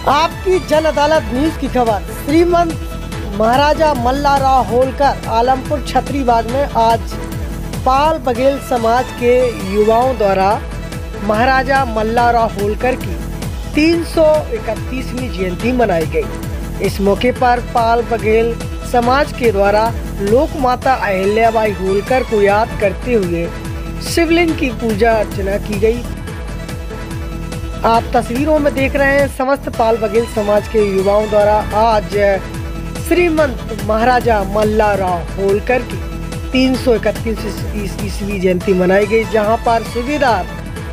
आपकी जन अदालत न्यूज की खबर। श्रीमंत महाराजा मल्लाराव होलकर आलमपुर छतरी बाग में आज पाल बघेल समाज के युवाओं द्वारा महाराजा मल्लाराव होलकर की 331वीं जयंती मनाई गई। इस मौके पर पाल बघेल समाज के द्वारा लोक माता अहिल्याबाई होलकर को याद करते हुए शिवलिंग की पूजा अर्चना की गई। आप तस्वीरों में देख रहे हैं समस्त पाल बघेल समाज के युवाओं द्वारा आज श्रीमंत महाराजा मल्लाराव होलकर की 331वीं जयंती मनाई गई, जहां पर सूबेदार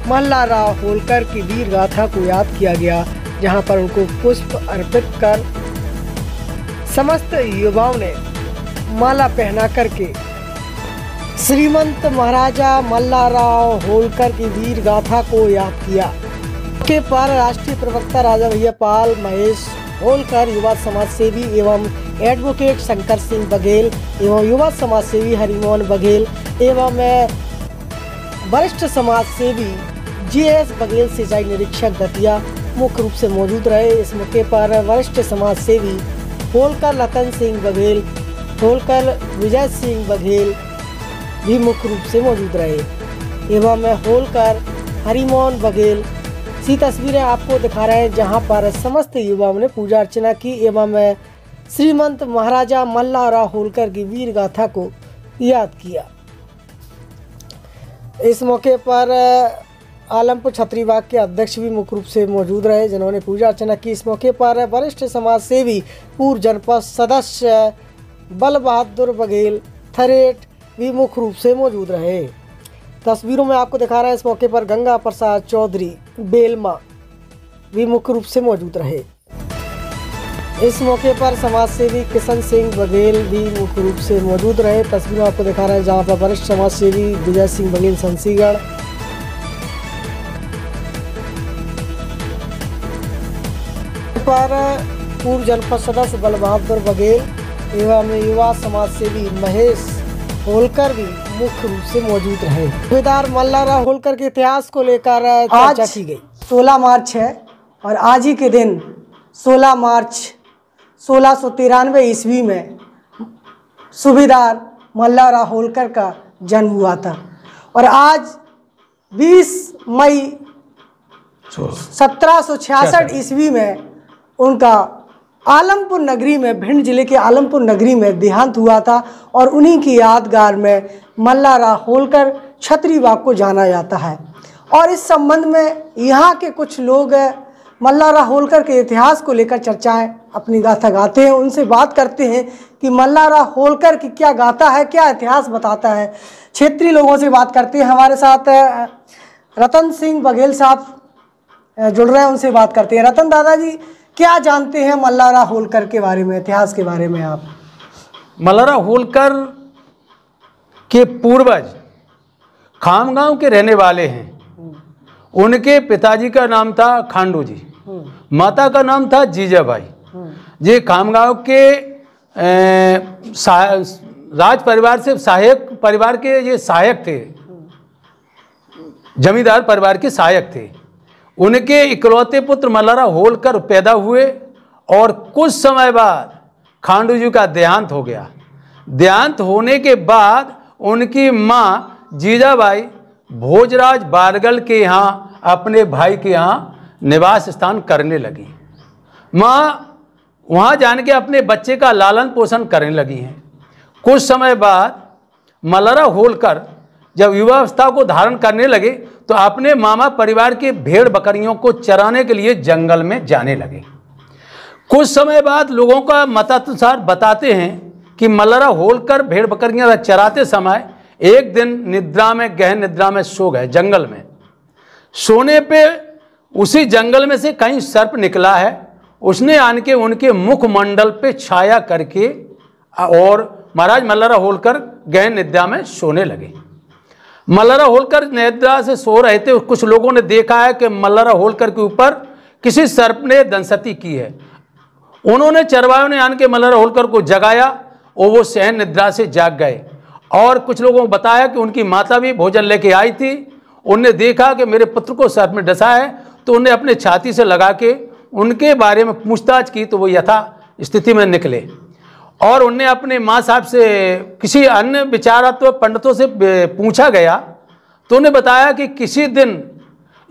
मल्लाराव होलकर की वीर गाथा को याद किया गया, जहां पर उनको पुष्प अर्पित कर समस्त युवाओं ने माला पहना करके श्रीमंत महाराजा मल्लाराव होलकर की वीर गाथा को याद किया। के पर राष्ट्रीय प्रवक्ता राजा भैया पाल महेश होलकर, युवा समाज सेवी एवं एडवोकेट शंकर सिंह बघेल एवं युवा समाज सेवी हरिमोहन बघेल एवं वरिष्ठ समाज सेवी जीएस बघेल सिंचाई निरीक्षक दतिया मुख्य रूप से मौजूद रहे। इस मौके पर वरिष्ठ समाज सेवी होलकर लखन सिंह बघेल, होलकर विजय सिंह बघेल भी मुख्य रूप से मौजूद रहे एवं होलकर हरिमोहन बघेल सी तस्वीरें आपको दिखा रहे हैं, जहां पर समस्त युवाओं ने पूजा अर्चना की एवं श्रीमंत महाराजा मल्लाराव होलकर की वीर गाथा को याद किया। इस मौके पर आलमपुर छतरी बाग के अध्यक्ष भी मुख्य रूप से मौजूद रहे, जिन्होंने पूजा अर्चना की। इस मौके पर वरिष्ठ समाज सेवी पूर्व जनपद सदस्य बल बहादुर बघेल थरेट भी मुख्य रूप से मौजूद रहे। तस्वीरों में आपको दिखा रहे हैं, इस मौके पर गंगा प्रसाद चौधरी बेलमा भी मुख्य रूप से मौजूद रहे। इस मौके पर समाज सेवी किशन सिंह बघेल भी मुख्य रूप से मौजूद रहे। तस्वीर आपको दिखा रहे हैं, जहां पर वरिष्ठ समाज सेवी विजय सिंह बघेल संसीगढ़ पर पूर्व जनपद सदस्य बल बहादुर बघेल एवं युवा समाज सेवी महेश होलकर भी मुख्य रूप से मौजूद रहे। सूबेदार मल्लाराव होलकर के इतिहास को लेकर चर्चा की गई। 16 मार्च है और आज ही के दिन 16 मार्च 1693 ईस्वी में सूबेदार मल्लाराव होलकर का जन्म हुआ था और आज 20 मई 1766 ईस्वी में उनका आलमपुर नगरी में, भिंड जिले के आलमपुर नगरी में देहांत हुआ था और उन्हीं की यादगार में मल्लाराव होलकर छतरी बाग को जाना जाता है। और इस संबंध में यहाँ के कुछ लोग मल्लाराव होलकर के इतिहास को लेकर चर्चाएं अपनी गाथा गाते हैं। उनसे बात करते हैं कि मल्लाराव होलकर की क्या गाथा है, क्या इतिहास बताता है। क्षेत्रीय लोगों से बात करते हैं। हमारे साथ रतन सिंह बघेल साहब जुड़ रहे हैं, उनसे बात करते हैं। रतन दादाजी, क्या जानते हैं मल्लाराव होलकर के बारे में, इतिहास के बारे में आप? मल्लाराव होलकर के पूर्वज खामगांव के रहने वाले हैं। उनके पिताजी का नाम था खांडू जी, माता का नाम था जीजाबाई। ये खामगांव के राज परिवार से सहायक परिवार के ये सहायक थे, जमींदार परिवार के सहायक थे। उनके इकलौते पुत्र मल्लाराव होलकर पैदा हुए और कुछ समय बाद खांडू जी का देहांत हो गया। देहांत होने के बाद उनकी माँ जीजाबाई भोजराज बारगल के यहाँ अपने भाई के यहाँ निवास स्थान करने लगी। माँ वहाँ जान के अपने बच्चे का लालन पोषण करने लगी हैं। कुछ समय बाद मल्लाराव होलकर जब युवावस्था को धारण करने लगे तो अपने मामा परिवार के भेड़ बकरियों को चराने के लिए जंगल में जाने लगे। कुछ समय बाद लोगों का मतानुसार बताते हैं कि मल्लाराव होलकर भेड़ बकरियां चराते समय एक दिन निद्रा में, गहन निद्रा में सो गए। जंगल में सोने पे उसी जंगल में से कहीं सर्प निकला है। उसने आन के उनके मुखमंडल पे छाया करके और महाराज मल्लाराव होलकर गहन निद्रा में सोने लगे। मल्लाराव होलकर निद्रा से सो रहे थे। कुछ लोगों ने देखा है कि मल्लाराव होलकर के ऊपर किसी सर्प ने दंसती की है। उन्होंने चरवायों ने आन के मल्लाराव होलकर को जगाया और वो सहन निद्रा से जाग गए। और कुछ लोगों को बताया कि उनकी माता भी भोजन लेके आई थी। उनने देखा कि मेरे पुत्र को सर्प में डसा है, तो उन्हें अपने छाती से लगा के उनके बारे में पूछताछ की तो वो यथा स्थिति में निकले और उनने अपने माँ साहब से किसी अन्य विचारात्मक पंडितों से पूछा गया तो उन्हें बताया कि किसी दिन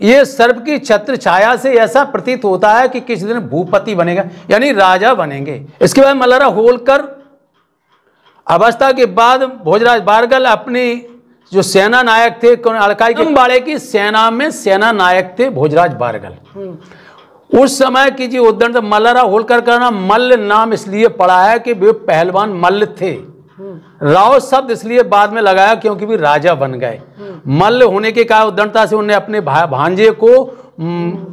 ये सर्प की छत्र छाया से ऐसा प्रतीत होता है कि किसी दिन भूपति बनेगा, यानी राजा बनेंगे। इसके बाद मल्हारराव होलकर अवस्था के बाद भोजराज बारगल अपनी जो सेना नायक थे, अलकाई के बाड़े की सेना में सेना नायक थे भोजराज बारगल। उस समय की जो उद्दंड मल्हारराव होलकर का नाम मल्ल नाम इसलिए पड़ा है कि वे पहलवान मल्ल थे। राव शब्द इसलिए बाद में लगाया क्योंकि भी राजा बन गए। मल्ल होने के कारण उद्दंडता से उन्हें अपने भांजे को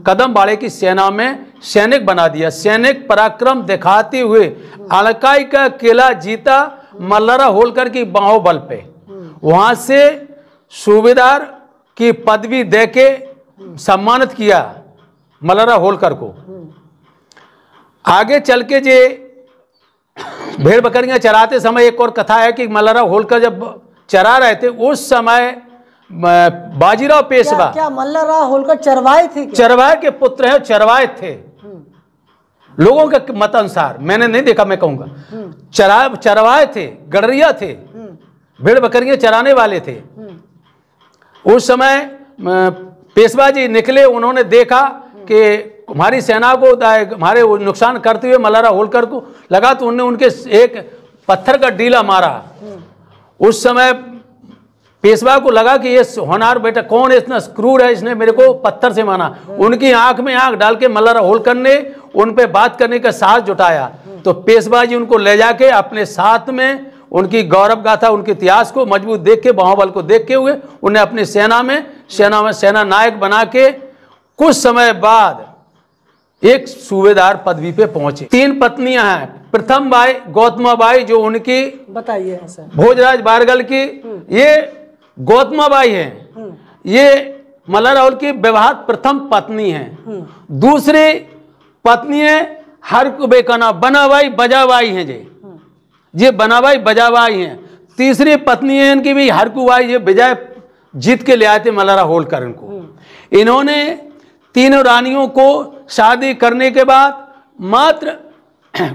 कदम बाड़े की सेना में सैनिक बना दिया। सैनिक पराक्रम दिखाते हुए अलकाई का किला जीता मल्हारराव होलकर की बाहों बल पे। वहां से सूबेदार की पदवी देके सम्मानित किया मल्हारराव होलकर को। आगे चल के जे भेड़ बकरियां चराते समय एक और कथा है कि मल्हारराव होलकर जब चरा रहे थे उस समय बाजीराव पेशवा क्या मल्हारराव होलकर चरवाए थे? चरवाए के पुत्र है, चरवाए थे लोगों के मत अनुसार, मैंने नहीं देखा, मैं कहूंगा चरवाए थे, गडरिया थे, भेड़ बकरियां चराने वाले थे। उस समय पेशवा जी निकले, उन्होंने देखा कि हमारी सेना को हमारे नुकसान करते हुए मल्हारराव होलकर को लगा तो उन्होंने उनके एक पत्थर का डीला मारा। उस समय पेशवा को लगा कि ये होनार बेटा कौन है, इतना क्रूर है, इसने मेरे को पत्थर से मारा। उनकी आंख में आंख डाल के मल्हारराव होलकर ने उन पे बात करने का साहस जुटाया तो पेशवा जी उनको ले जाके अपने साथ में उनकी गौरव गाथा, उनके इतिहास को मजबूत देख के, बाहुबल को देखते हुए उन्हें अपनी सेना में सेना नायक बना के कुछ समय बाद एक सूबेदार पदवी पे पहुंचे। 3 पत्नियां हैं। प्रथम बाई गौतमाबाई जो उनकी बताइए भोजराज बारगल की, ये गौतमाबाई हैं, ये मल्हारराव की विवाहित प्रथम पत्नी हैं। दूसरी पत्नी है हरकुबे का नाम बनाबाई बजाबाई हैं ये बनाबाई बजाबाई हैं। तीसरी पत्नी है इनकी भी हरकुबाई, ये विजय जीत के ले आए थे मल्हारराव होलकर इनको। इन्होंने तीनों रानियों को शादी करने के बाद मात्र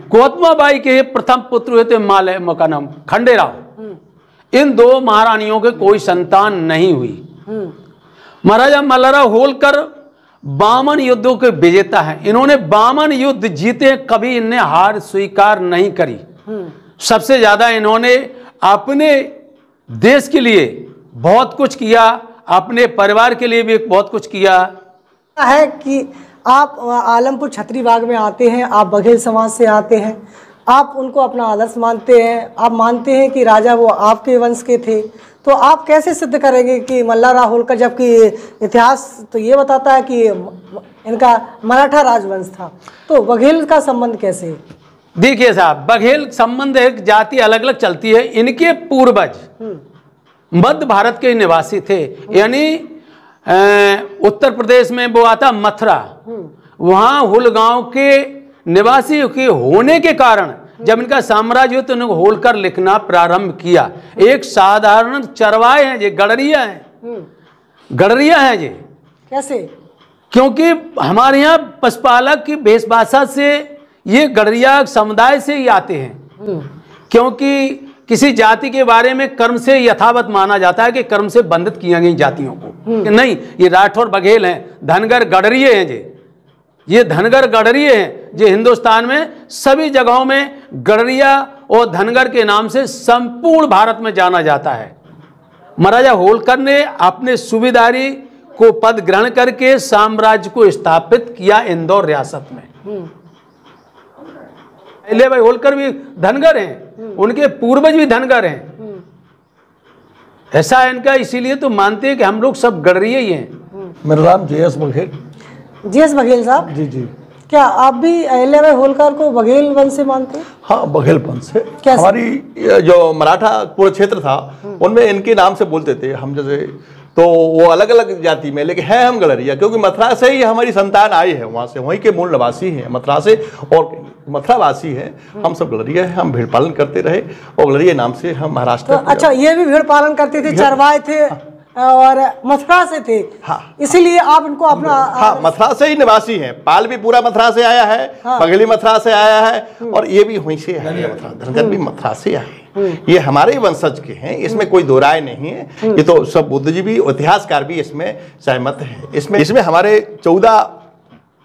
गौतमाबाई के प्रथम पुत्र हुए थे मालय का नाम खंडेराव। इन 2 महारानियों के कोई संतान नहीं हुई। महाराजा मल्हारराव होलकर 52 युद्धों के विजेता हैं। इन्होंने 52 युद्ध जीते, कभी इन्हें हार स्वीकार नहीं करी। सबसे ज्यादा इन्होंने अपने देश के लिए बहुत कुछ किया, अपने परिवार के लिए भी बहुत कुछ किया है कि आप आलमपुर छतरी बाग में आते हैं, आप बघेल समाज से आते हैं, आप उनको अपना आदर्श मानते हैं, आप मानते हैं कि राजा वो आपके वंश के थे, तो आप कैसे सिद्ध करेंगे कि मल्हारराव होलकर, जबकि इतिहास तो ये बताता है कि इनका मराठा राजवंश था, तो बघेल का संबंध कैसे है? देखिए साहब, बघेल संबंध एक जाति अलग अलग चलती है। इनके पूर्वज मध्य भारत के निवासी थे, यानी उत्तर प्रदेश में वो आता मथुरा, वहां हुल गांव के निवासी के होने के कारण जब इनका साम्राज्य हुआ तो उन्होंने होलकर लिखना प्रारंभ किया। एक साधारण चरवाए हैं ये, गडरिया हैं, गडरिया हैं ये। कैसे? क्योंकि हमारे यहाँ पशुपालक की वेशभूषा से ये गडरिया समुदाय से ही आते हैं। क्योंकि किसी जाति के बारे में कर्म से यथावत माना जाता है कि कर्म से बंधित किया गई जातियों को, कि नहीं ये राठौर बघेल हैं, धनगर गडरिये हैं ये धनगर गडरिये हैं जो हिंदुस्तान में सभी जगहों में गडरिया और धनगर के नाम से संपूर्ण भारत में जाना जाता है। महाराजा होलकर ने अपने सूबेदारी को पद ग्रहण करके साम्राज्य को स्थापित किया इंदौर रियासत में। पहले भाई होलकर भी धनगर हैं, उनके पूर्वज भी धनगर हैं, ऐसा है इनका, इसीलिए तो मानते हैं कि हम लोग सब गडरिये ही हैं। मेरा नाम JS बघेल। JS बघेल साहब जी जी। क्या आप भी अहिल्याबाई होलकर को बघेल वंश से मानते हैं? हाँ, बघेल वंश से। कैसे? हमारी जो मराठा पूरा क्षेत्र था उनमें इनके नाम से बोलते थे हम, जैसे तो वो अलग अलग जाति में, लेकिन है हम गडरिया, क्योंकि मथुरा से ही हमारी संतान आई है, वहाँ से, वहीं के मूल निवासी हैं मथुरा से, और मथुरावासी हैं हम सब। गडरिया है, हम भेड़ पालन करते रहे और गडरिया नाम से हम महाराष्ट्र। तो अच्छा, ये भी भेड़ पालन करते थे, चरवाए थे, और मथुरा से थे। हाँ। इसीलिए आप इनको अपना हाँ, मथुरा से ही निवासी हैं। पाल भी पूरा मथुरा से आया है, पगली मथुरा से आया है, और ये भी वहीं से है। मथुरा धनगर भी मथुरा से आए, ये हमारे ही वंशज के हैं, इसमें कोई दो राय नहीं है। ये तो सब बुद्धिजीवी इतिहासकार भी इसमें सहमत है। इसमें हमारे 14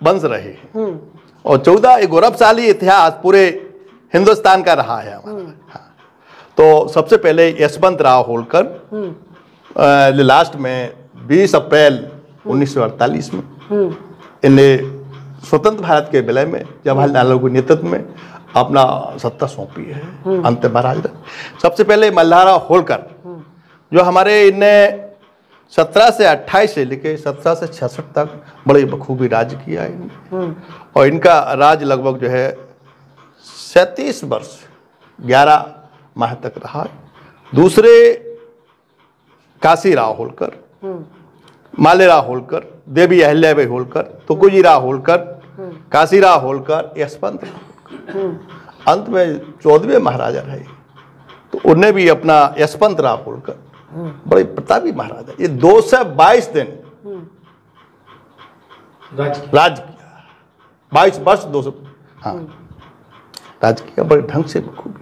वंश रहे हैं, और 14 एक गौरवशाली इतिहास पूरे हिंदुस्तान का रहा है हमारा। हाँ। तो सबसे पहले यशवंत राव होलकर लास्ट में 20 अप्रैल 1948 में इन्हें स्वतंत्र भारत के विलय में जवाहरलाल नेहरू के नेतृत्व में अपना सत्ता सौंपी है अंत महाराज ने। सबसे पहले मल्हारराव होलकर जो हमारे इन्हें 17 से 28 से लेके 17 से 66 तक बड़े बखूबी राज किया है इन्होंने। और इनका राज लगभग जो है 37 वर्ष 11 माह तक रहा। दूसरे काशीराव होलकर, मालेराव होलकर, देवी अहिल्याबाई होलकर, तुकोजीराव होलकर, काशीराव होलकर, यशवंत अंत में 14वें महाराजा रहे। तो उन्हें भी अपना यशवंत राव होलकर बड़े प्रतापी महाराजा, ये 222 दिन राज किया, 22 वर्ष 200 हाँ राज किया बड़े ढंग से बखूबी।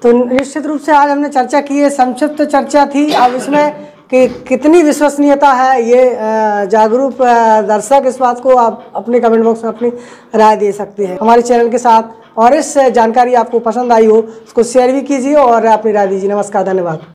तो निश्चित रूप से आज हमने चर्चा की है, संक्षिप्त चर्चा थी। अब इसमें कि कितनी विश्वसनीयता है ये जागरूक दर्शक इस बात को आप अपने कमेंट बॉक्स में अपनी राय दे सकते हैं हमारे चैनल के साथ। और इस जानकारी आपको पसंद आई हो उसको शेयर भी कीजिए और अपनी राय दीजिए। नमस्कार, धन्यवाद।